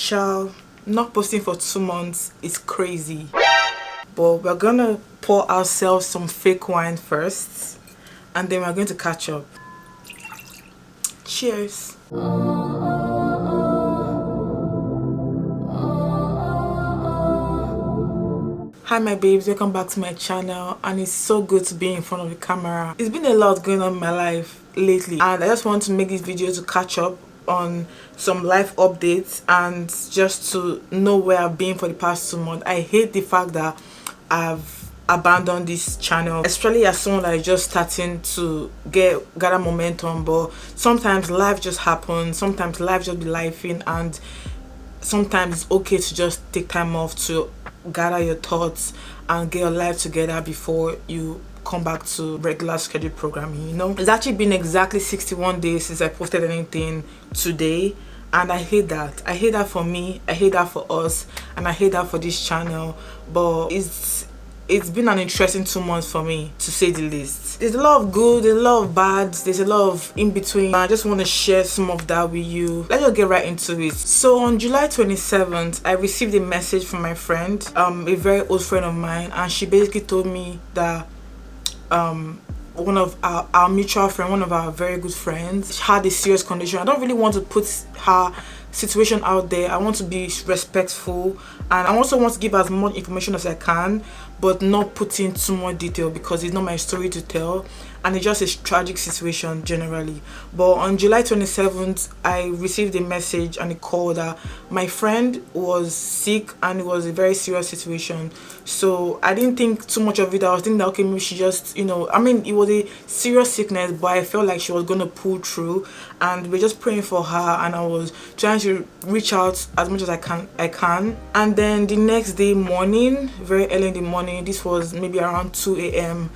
Child, not posting for 2 months is crazy. But we're gonna pour ourselves some fake wine first, and then we're going to catch up. Cheers. Hi my babes, welcome back to my channel, and it's so good to be in front of the camera. It's been a lot going on in my life lately, and I just want to make this video to catch up on some life updates and just to know where I've been for the past 2 months. I hate the fact that I've abandoned this channel, especially as someone that is just starting to gather momentum. But sometimes life just happens, sometimes life just be lifing, and sometimes it's okay to just take time off to gather your thoughts and get your life together before you come back to regular scheduled programming. You know, it's actually been exactly 61 days since I posted anything today, and I hate that. I hate that for me, I hate that for us, and I hate that for this channel. But it's been an interesting 2 months for me, to say the least. There's a lot of good, there's a lot of bad, there's a lot of in between. I just want to share some of that with you. Let's just get right into it. So on July 27th, I received a message from my friend, a very old friend of mine, and she basically told me that one of our mutual friend, one of our very good friends, had a serious condition. I don't really want to put her situation out there. I want to be respectful, and I also want to give as much information as I can, but not put in too much detail because it's not my story to tell, and it's just a tragic situation generally. But on July 27th, I received a message and a call that my friend was sick and it was a very serious situation. So I didn't think too much of it. I was thinking that, okay, maybe she just, you know, I mean, it was a serious sickness, but I felt like she was gonna pull through, and we're just praying for her, and I was trying to reach out as much as I can. And then the next day morning, very early in the morning, this was maybe around 2 a.m,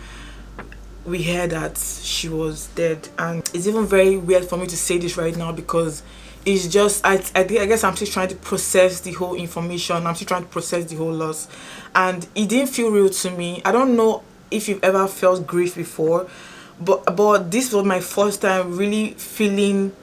we heard that she was dead. And it's even very weird for me to say this right now because it's just I guess I'm still trying to process the whole information. I'm still trying to process the whole loss, and it didn't feel real to me. I don't know if you've ever felt grief before, but this was my first time really feeling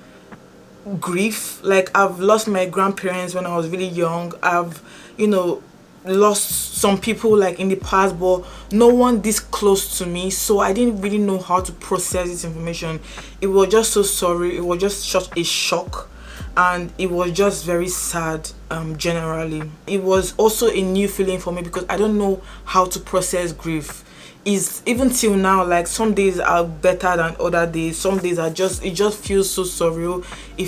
grief. Like, I've lost my grandparents when I was really young. I've, you know, lost some people like in the past, but no one this close to me, so I didn't really know how to process this information. It was just so sorry, it was just such a shock, and it was just very sad. Generally, it was also a new feeling for me because I don't know how to process grief. Is even till now, like, some days are better than other days. Some days are just, it just feels so surreal. It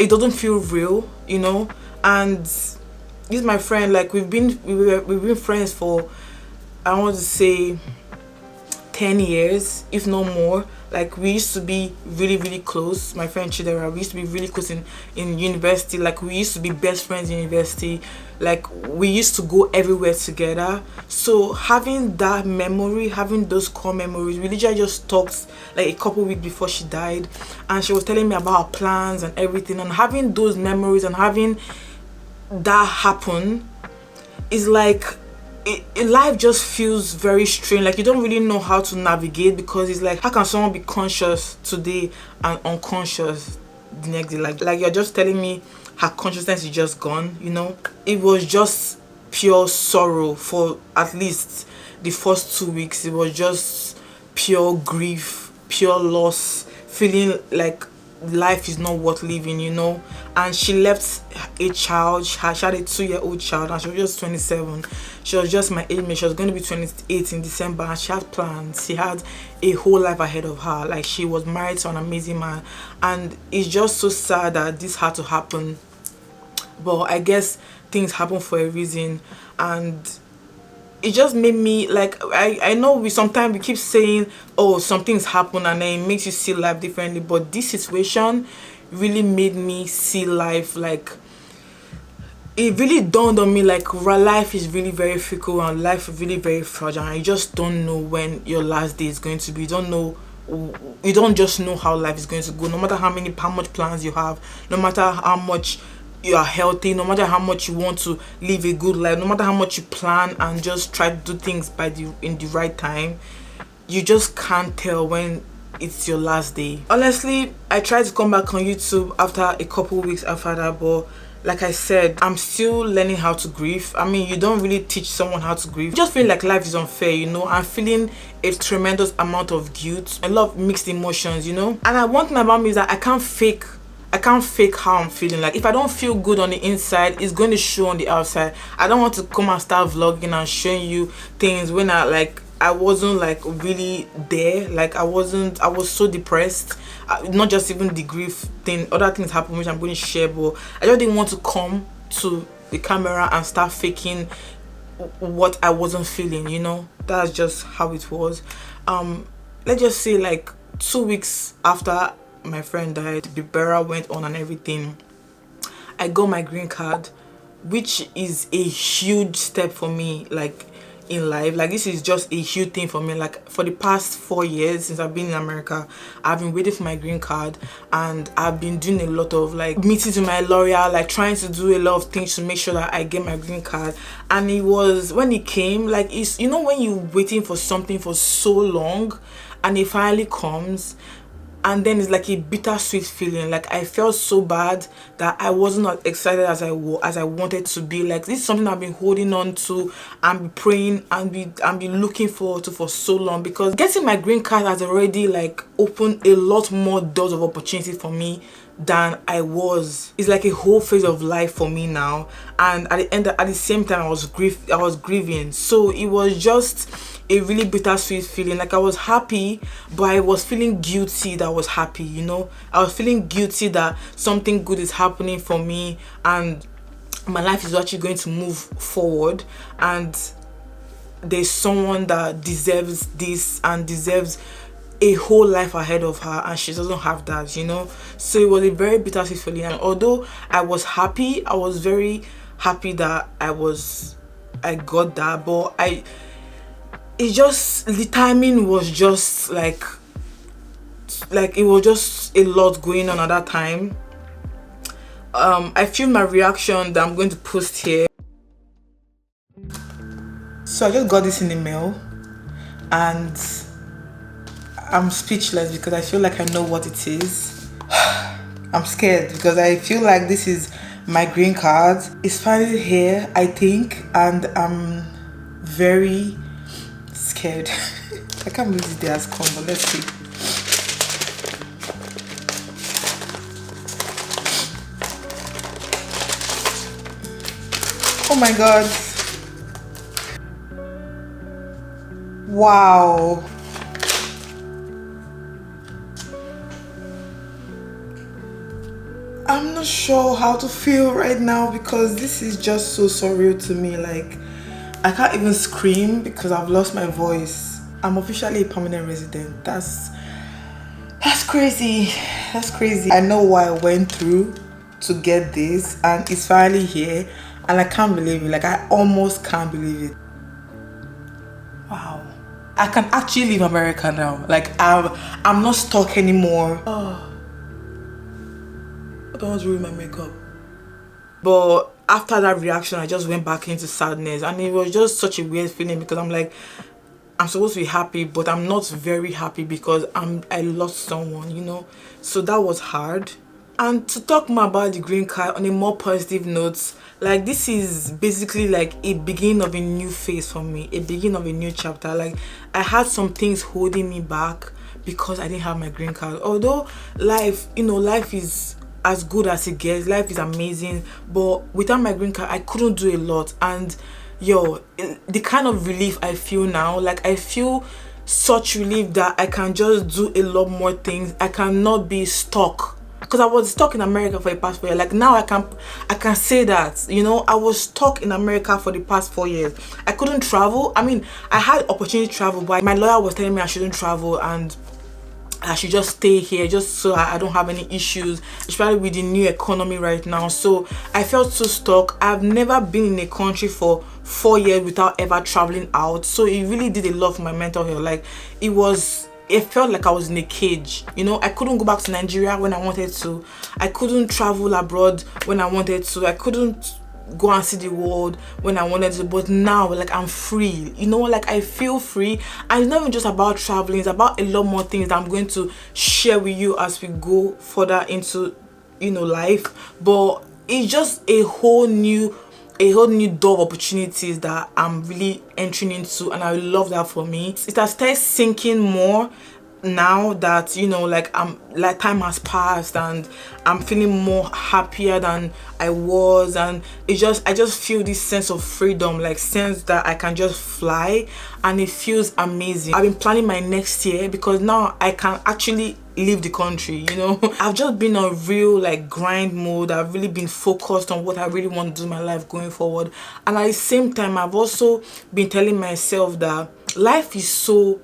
doesn't feel real, you know. And this is my friend. Like, we've been friends for, I want to say, 10 years, if not more. Like, we used to be really close. My friend Chidera, we used to be really close in university. Like, we used to be best friends in university. Like, we used to go everywhere together. So having that memory, having those core memories, we literally just talked like a couple weeks before she died, and she was telling me about her plans and everything. And having those memories and having that happen is like, life just feels very strange. Like, you don't really know how to navigate, because it's like, how can someone be conscious today and unconscious the next day? Like you're just telling me her consciousness is just gone, you know. It was just pure sorrow for at least the first 2 weeks. It was just pure grief, pure loss, feeling like life is not worth living, you know. And she left a child. She had a 2-year-old child, and she was just 27. She was just my age mate. She was going to be 28 in December, and she had plans. She had a whole life ahead of her. Like, she was married to an amazing man, and it's just so sad that this had to happen. But I guess things happen for a reason, and it just made me, like, I know sometimes we keep saying, oh, some things happen and then it makes you see life differently, but this situation really made me see life, like, it really dawned on me, like, life is really very fickle, and life is really very fragile, and you just don't know when your last day is going to be. You don't just know how life is going to go, no matter how much plans you have, no matter how much you are healthy, no matter how much you want to live a good life, no matter how much you plan and just try to do things in the right time, you just can't tell when it's your last day. Honestly, I tried to come back on YouTube after a couple weeks after that, but like I said, I'm still learning how to grieve. I mean, you don't really teach someone how to grieve. I just feel like life is unfair, you know. I'm feeling a tremendous amount of guilt, a lot of mixed emotions, you know. And one thing about me is that I can't fake how I'm feeling. Like, if I don't feel good on the inside, it's going to show on the outside. I don't want to come and start vlogging and showing you things when I wasn't like really there. Like, I was so depressed. Not just even the grief thing, other things happened which I'm going to share, but I just didn't want to come to the camera and start faking what I wasn't feeling, you know. That's just how it was. Let's just say like 2 weeks after my friend died, the burial went on and everything, I got my green card, which is a huge step for me, like, in life. Like, this is just a huge thing for me. Like, for the past 4 years since I've been in America, I've been waiting for my green card, and I've been doing a lot of like meetings with my lawyer, like trying to do a lot of things to make sure that I get my green card. And it was when it came, like, it's, you know, when you're waiting for something for so long and it finally comes, and then it's like a bittersweet feeling. Like, I felt so bad that I wasn't as excited as I wanted to be. Like, this is something I've been holding on to and be praying and be looking forward to for so long, because getting my green card has already like opened a lot more doors of opportunity for me than I was. It's like a whole phase of life for me now, and at the same time I was grieving. So it was just a really bittersweet feeling. Like, I was happy, but I was feeling guilty that I was happy, you know. I was feeling guilty that something good is happening for me and my life is actually going to move forward, and there's someone that deserves this and deserves a whole life ahead of her, and she doesn't have that, you know. So it was a very bittersweet feeling. And although I was happy, I was very happy that I got that, but the timing was just like it was just a lot going on at that time. I feel my reaction that I'm going to post here. So I just got this in the mail and I'm speechless because I feel like I know what it is. I'm scared because I feel like this is my green card. It's finally here, I think, and I'm very scared. I can't believe this day has come, but let's see. Oh my god. Wow. I'm not sure how to feel right now because this is just so surreal to me. Like, I can't even scream because I've lost my voice. I'm officially a permanent resident. That's crazy. That's crazy. I know what I went through to get this, and it's finally here, and I can't believe it. Like, I almost can't believe it. Wow. I can actually leave America now. Like, I'm not stuck anymore. Oh. I don't want to ruin my makeup. But after that reaction, I just went back into sadness, and it was just such a weird feeling because I'm like, I'm supposed to be happy, but I'm not very happy because I lost someone, you know. So that was hard. And to talk more about the green card on a more positive note, like, this is basically like a beginning of a new phase for me, a beginning of a new chapter. Like, I had some things holding me back because I didn't have my green card. Although life, you know, life is as good as it gets, life is amazing, but without my green card I couldn't do a lot. And the kind of relief I feel now, like, I feel such relief that I can just do a lot more things. I cannot be stuck, because I was stuck in America for the past 4 years. Like, now I can say that, you know, I was stuck in America for the past 4 years. I couldn't travel. I mean, I had opportunity to travel, but my lawyer was telling me I shouldn't travel and I should just stay here just so I don't have any issues, especially with the new economy right now. So I felt so stuck. I've never been in a country for 4 years without ever traveling out, so it really did a lot for my mental health. Like, it felt like I was in a cage, you know. I couldn't go back to Nigeria when I wanted to. I couldn't travel abroad when I wanted to. I couldn't go and see the world when I wanted to, but now like I'm free, you know, like I feel free. And it's not even just about traveling, it's about a lot more things that I'm going to share with you as we go further into, you know, life. But it's just a whole new door of opportunities that I'm really entering into, and I love that. For me, it has started sinking more now that, you know, like time has passed and I'm feeling more happier than I was, and I just feel this sense of freedom, like sense that I can just fly, and it feels amazing. I've been planning my next year because now I can actually leave the country, you know. I've just been on real like grind mode. I've really been focused on what I really want to do in my life going forward, and at the same time I've also been telling myself that life is so,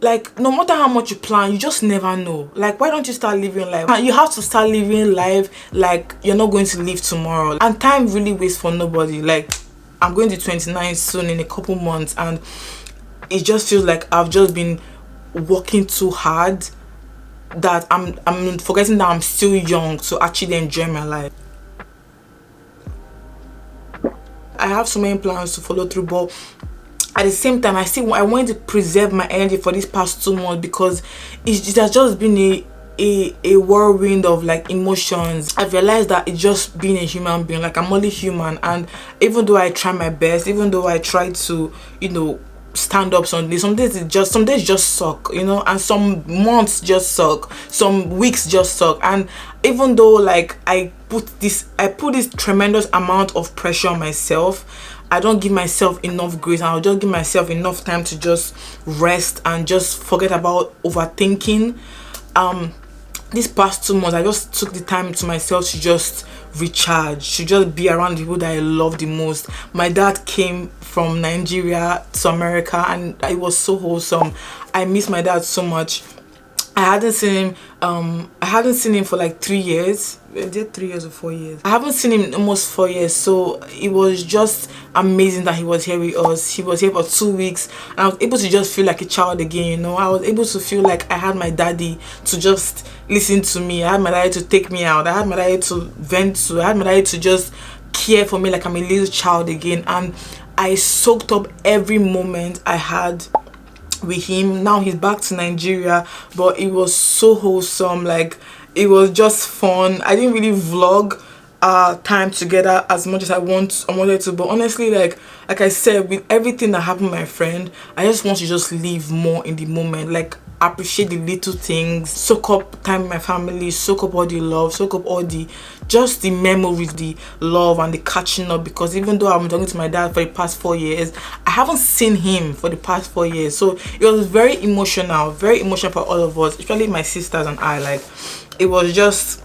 like, no matter how much you plan, you just never know. Like, why don't you start living life? You have to start living life like you're not going to live tomorrow. And time really waits for nobody. Like, I'm going to 29 soon, in a couple months, and it just feels like I've just been working too hard, that I'm forgetting that I'm still young to actually enjoy my life. I have so many plans to follow through, but at the same time I wanted to preserve my energy for these past 2 months, because it has just been a whirlwind of like emotions. I've realized that it's just being a human being, like I'm only human, and even though I try my best, even though I try to, you know, stand up some days just suck, you know, and some months just suck, some weeks just suck. And even though like I put this tremendous amount of pressure on myself, I don't give myself enough grace, and I'll just give myself enough time to just rest and just forget about overthinking. These past 2 months I just took the time to myself to just recharge, to just be around the people that I love the most. My dad came from Nigeria to America, and it was so wholesome. I miss my dad so much. I hadn't seen him for like 3 years. Is it 3 years or 4 years? I haven't seen him in almost 4 years. So it was just amazing that he was here with us. He was here for 2 weeks, and I was able to just feel like a child again, you know. I was able to feel like I had my daddy to just listen to me. I had my daddy to take me out. I had my daddy to vent to. I had my daddy to just care for me like I'm a little child again. And I soaked up every moment I had with him. Now he's back to Nigeria, but it was so wholesome. Like, it was just fun. I didn't really vlog time together as much as I wanted to, but honestly, like I said, with everything that happened with my friend, I just want to just live more in the moment, like appreciate the little things, soak up time with my family, soak up all the love, soak up all the just the memories, the love, and the catching up. Because even though I'm talking to my dad for the past 4 years, I haven't seen him for the past 4 years. So it was very emotional for all of us, especially my sisters and I. Like, it was just,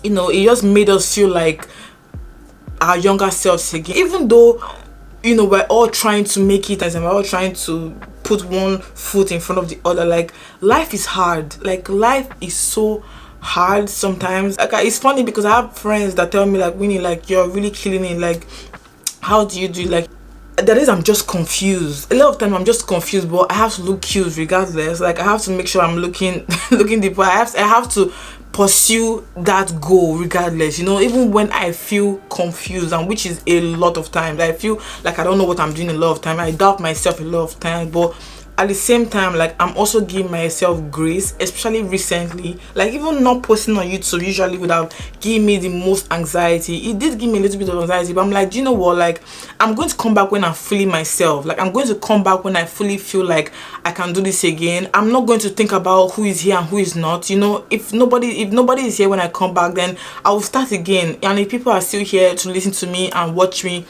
you know, it just made us feel like our younger selves again. Even though, you know, we're all trying to make it, and we're all trying to put one foot in front of the other. Like, life is hard. Like, life is so hard sometimes. Like, it's funny because I have friends that tell me, like, Winnie, like, you're really killing it. Like, how do you do it? Like, that is, I'm just confused. A lot of time I'm just confused, but I have to look cute regardless. Like, I have to make sure I'm looking deeper. I have to pursue that goal regardless, you know, even when I feel confused, and which is a lot of times. I feel like I don't know what I'm doing a lot of time. I doubt myself a lot of times, but at the same time, like, I'm also giving myself grace, especially recently. Like, even not posting on YouTube usually would have given me the most anxiety. It did give me a little bit of anxiety, but I'm like, do you know what, like, I'm going to come back when I'm fully myself. Like, I'm going to come back when I fully feel like I can do this again. I'm not going to think about who is here and who is not, you know. If nobody is here when I come back, then I will start again. And if people are still here to listen to me and watch me,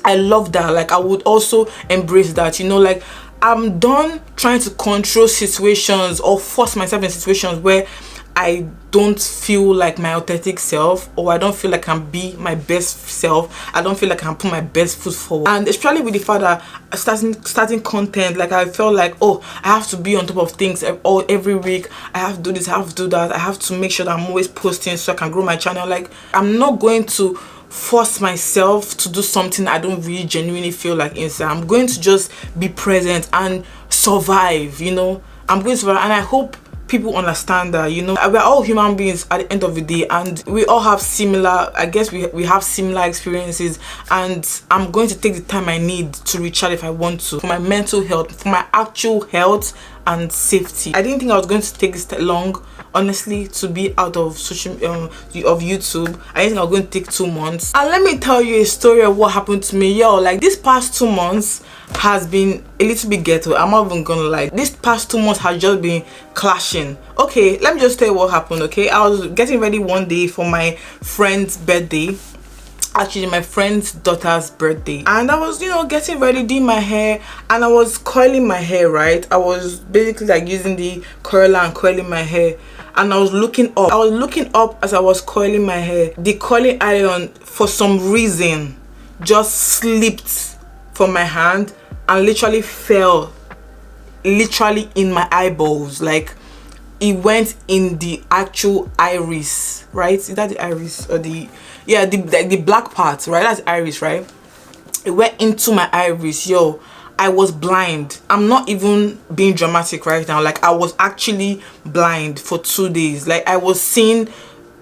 I love that. Like, I would also embrace that, you know. Like, I'm done trying to control situations or force myself in situations where I don't feel like my authentic self, or I don't feel like I can be my best self. I don't feel like I can put my best foot forward. And especially with the fact that starting content, like, I felt like, oh, I have to be on top of things every week. I have to do this, I have to do that. I have to make sure that I'm always posting so I can grow my channel. Like, I'm not going to force myself to do something I don't really genuinely feel like inside. I'm going to just be present and survive, you know. I'm going to survive, and I hope people understand that, you know, we're all human beings at the end of the day, and we all have similar, I guess we have similar experiences, and I'm going to take the time I need to recharge if I want to, for my mental health, for my actual health and safety. I didn't think I was going to take this long, honestly, to be out of social of YouTube. I didn't think I was going to take 2 months. And let me tell you a story of what happened to me. Yo, like, this past 2 months has been a little bit ghetto. I'm not even gonna lie. This past 2 months has just been clashing. Okay, let me just tell you what happened. Okay, I was getting ready one day for my friend's birthday, actually my friend's daughter's birthday, and I was, you know, getting ready, doing my hair, and I was coiling my hair, right? I was basically like using the curler and coiling my hair, and I was looking up as I was coiling my hair. The curling iron, for some reason, just slipped from my hand and literally fell in my eyeballs. Like, it went in the actual iris, right? Is that the iris or the, yeah, the black part, right? That's iris, right? It went into my iris. Yo, I was blind. I'm not even being dramatic right now. Like, I was actually blind for 2 days. Like, I was seeing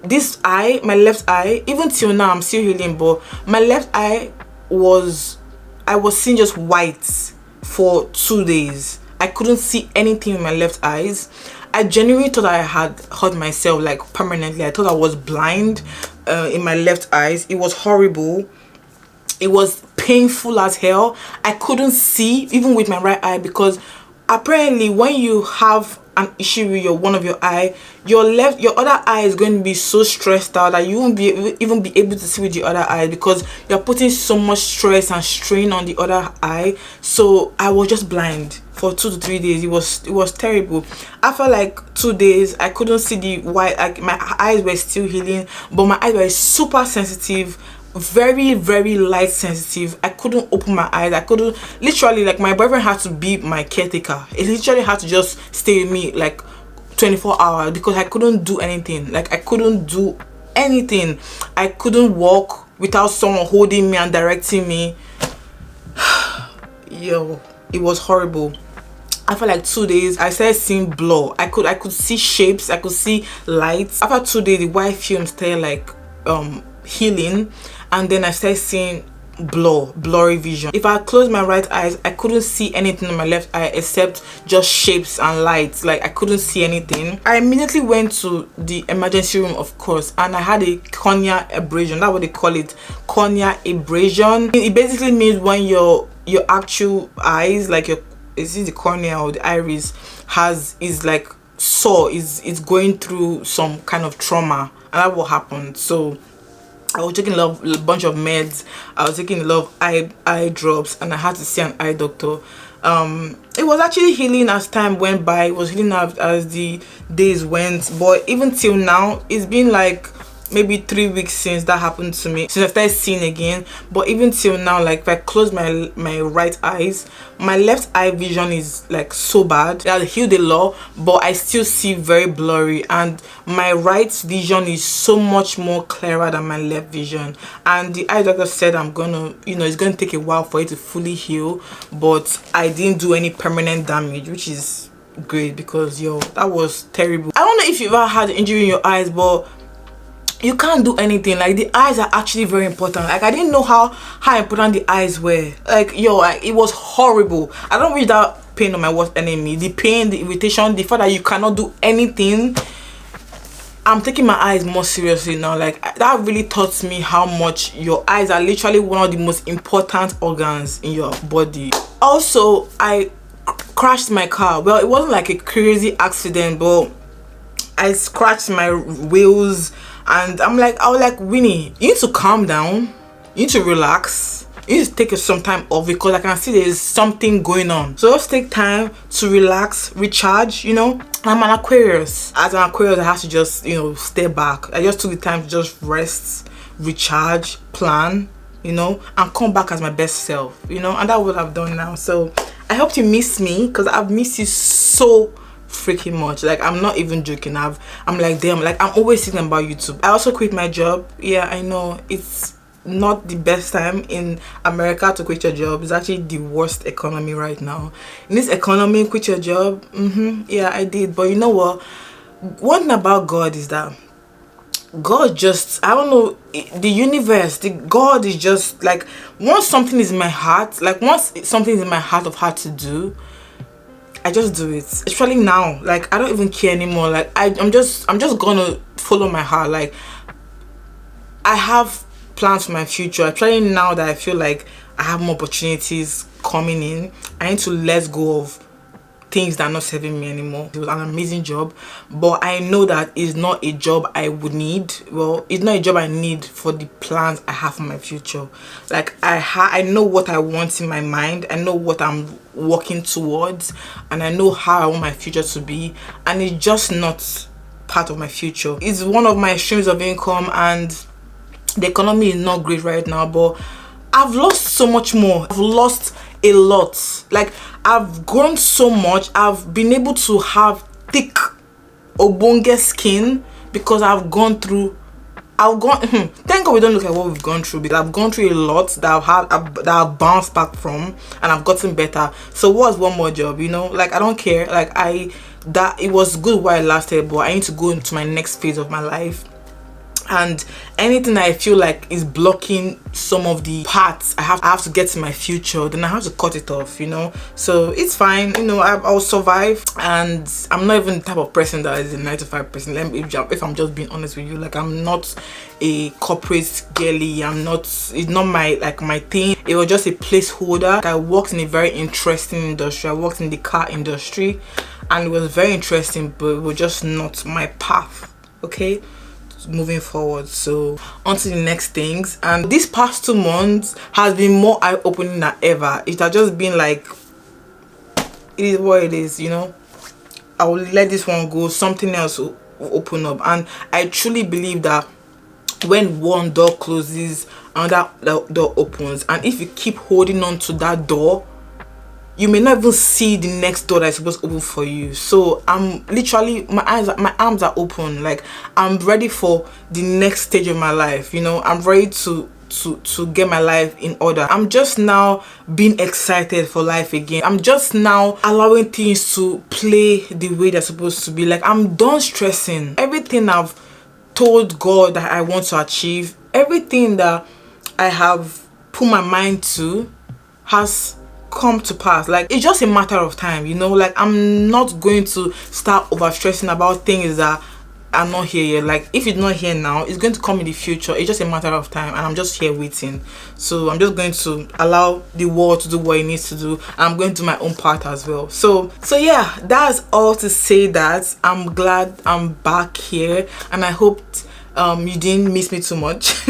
this eye, my left eye, even till now I'm still healing, but my left eye I was seeing just white for 2 days. I couldn't see anything in my left eyes. I genuinely thought I had hurt myself, like, permanently. I thought I was blind in my left eyes. It was horrible. It was painful as hell. I couldn't see even with my right eye, because apparently when you have an issue with one of your eye, your other eye is going to be so stressed out that you won't even be able to see with the other eye, because you're putting so much stress and strain on the other eye. So I was just blind for 2 to 3 days. It was terrible. After like 2 days, I couldn't see the white. My eyes were still healing, but my eyes were super sensitive, very, very light sensitive. I couldn't open my eyes. I couldn't, literally, like, my boyfriend had to be my caretaker. He literally had to just stay with me like 24 hours, because I couldn't do anything. Like, I couldn't do anything. I couldn't walk without someone holding me and directing me. Yo, it was horrible. After like 2 days, I started seeing blur. I could see shapes. I could see lights. After 2 days, the white film started like healing, and then I started seeing blurry vision. If I closed my right eyes, I couldn't see anything in my left eye except just shapes and lights. Like, I couldn't see anything. I immediately went to the emergency room, of course, and I had a cornea abrasion. That's what they call it, cornea abrasion. It basically means when your actual eyes, like is it the cornea or the iris, is like sore, is going through some kind of trauma, and that's what happened. So I was taking a bunch of meds. I was taking a lot of eye drops, and I had to see an eye doctor. It was actually healing as time went by. It was healing as the days went, but even till now, it's been like maybe 3 weeks since that happened to me, since I started seeing again. But even till now, like, if I close my right eyes, my left eye vision is like so bad. I healed a lot, but I still see very blurry, and my right vision is so much more clearer than my left vision. And the eye doctor said I'm gonna, you know, it's gonna take a while for it to fully heal, but I didn't do any permanent damage, which is great, because yo, that was terrible. I don't know if you've ever had an injury in your eyes, but you can't do anything. Like, the eyes are actually very important. Like, I didn't know how important the eyes were. Like, yo, it was horrible. I don't wish that pain on my worst enemy. The pain, the irritation, the fact that you cannot do anything. I'm taking my eyes more seriously now. Like, that really taught me how much your eyes are literally one of the most important organs in your body. Also, I crashed my car. Well, it wasn't like a crazy accident, but I scratched my wheels. And I was like, Winnie, you need to calm down. You need to relax. You need to take some time off, because I can see there's something going on. So just take time to relax, recharge, you know. I'm an Aquarius. As an Aquarius, I have to just, you know, step back. I just took the time to just rest, recharge, plan, you know, and come back as my best self, you know. And that's what I've done now. So I hope you miss me, because I've missed you so freaking much. Like, I'm not even joking. I'm like, damn, like, I'm always thinking about YouTube. I also quit my job. Yeah, I know it's not the best time in America to quit your job. It's actually the worst economy right now. In this economy, quit your job. Yeah, I did. But you know what? One thing about God is that God just, I don't know, the universe, the God is just like, once something is in my heart, like once something is in my heart of how to do, I just do it. Especially now, like I don't even care anymore. Like I'm just gonna follow my heart. Like I have plans for my future. Actually, now that I feel like I have more opportunities coming in, I need to let go of things that are not serving me anymore. It was an amazing job, but I know that it's not a job I would need. Well, it's not a job I need for the plans I have for my future. Like I know what I want in my mind. I know what I'm working towards, and I know how I want my future to be, and it's just not part of my future. It's one of my streams of income, and the economy is not great right now, but I've lost so much more. I've lost a lot. Like I've grown so much. I've been able to have thick obonge skin because I've gone through, thank God we don't look at what we've gone through, because I've gone through a lot that I've bounced back from, and I've gotten better. So what's one more job, you know? Like I don't care. Like that it was good while it lasted, but I need to go into my next phase of my life. And anything I feel like is blocking some of the parts I have to get to my future, then I have to cut it off, you know. So it's fine, you know. I'll survive, and I'm not even the type of person that is a 9-to-5 person. If I'm just being honest with you, like I'm not a corporate girly. It's not my thing. It was just a placeholder. Like, I worked in a very interesting industry. I worked in the car industry, and it was very interesting, but it was just not my path. Okay, moving forward. So on to the next things. And these past 2 months has been more eye-opening than ever. It has just been like, it is what it is, you know. I will let this one go, something else will open up. And I truly believe that when one door closes, another door opens, and if you keep holding on to that door, you may not even see the next door that's supposed to open for you. So I'm literally, my arms are open. Like I'm ready for the next stage of my life, you know. I'm ready to get my life in order. I'm just now being excited for life again. I'm just now allowing things to play the way they're supposed to be. Like I'm done stressing. Everything I've told God that I want to achieve, everything that I have put my mind to has come to pass. Like it's just a matter of time, you know. Like I'm not going to start over stressing about things that are not here yet. Like if it's not here now, it's going to come in the future. It's just a matter of time, and I'm just here waiting. So I'm just going to allow the world to do what it needs to do, and I'm going to do my own part as well. So yeah, that's all to say that I'm glad I'm back here, and I hope you didn't miss me too much.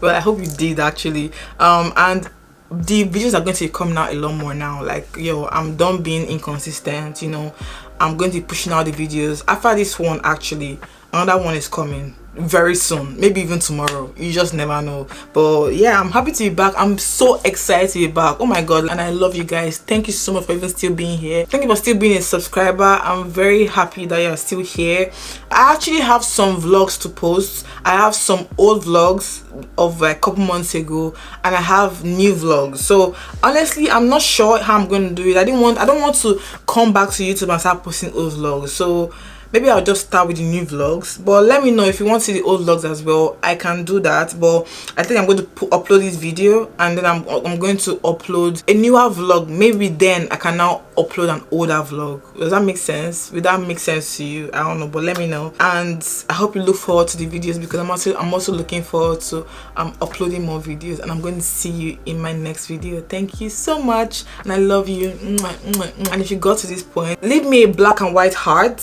Well, I hope you did actually. And the videos are going to be coming out a lot more now. Like, yo, I'm done being inconsistent, you know. I'm going to be pushing out the videos. After this one, actually, another one is coming very soon, maybe even tomorrow. You just never know. But yeah, I'm happy to be back. I'm so excited to be back. Oh my god, and I love you guys. Thank you so much for even still being here. Thank you for still being a subscriber. I'm very happy that you're still here. I actually have some vlogs to post. I have some old vlogs of a couple months ago, and I have new vlogs. So honestly, I'm not sure how I'm going to do it. I don't want to come back to YouTube and start posting old vlogs. So maybe I'll just start with the new vlogs. But let me know if you want to see the old vlogs as well. I can do that. But I think I'm going to upload this video, and then I'm going to upload a newer vlog. Maybe then I can now upload an older vlog. Does that make sense? Will that make sense to you? I don't know, but let me know. And I hope you look forward to the videos, because I'm also looking forward to uploading more videos, and I'm going to see you in my next video. Thank you so much, and I love you. And if you got to this point, leave me a black and white heart.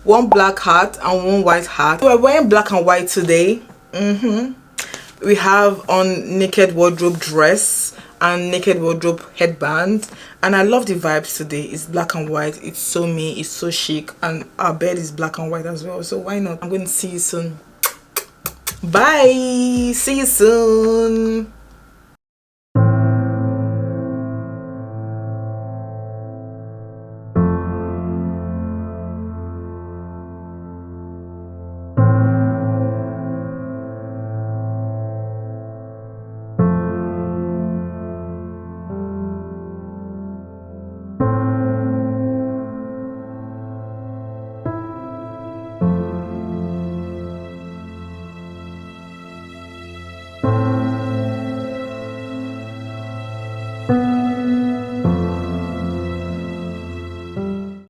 One black heart and one white heart. We're wearing black and white today. We have on naked wardrobe dress and naked wardrobe headband, and I love the vibes today. It's black and white. It's so me. It's so chic, and our bed is black and white as well. So why not? I'm going to see you soon. Bye. See you soon.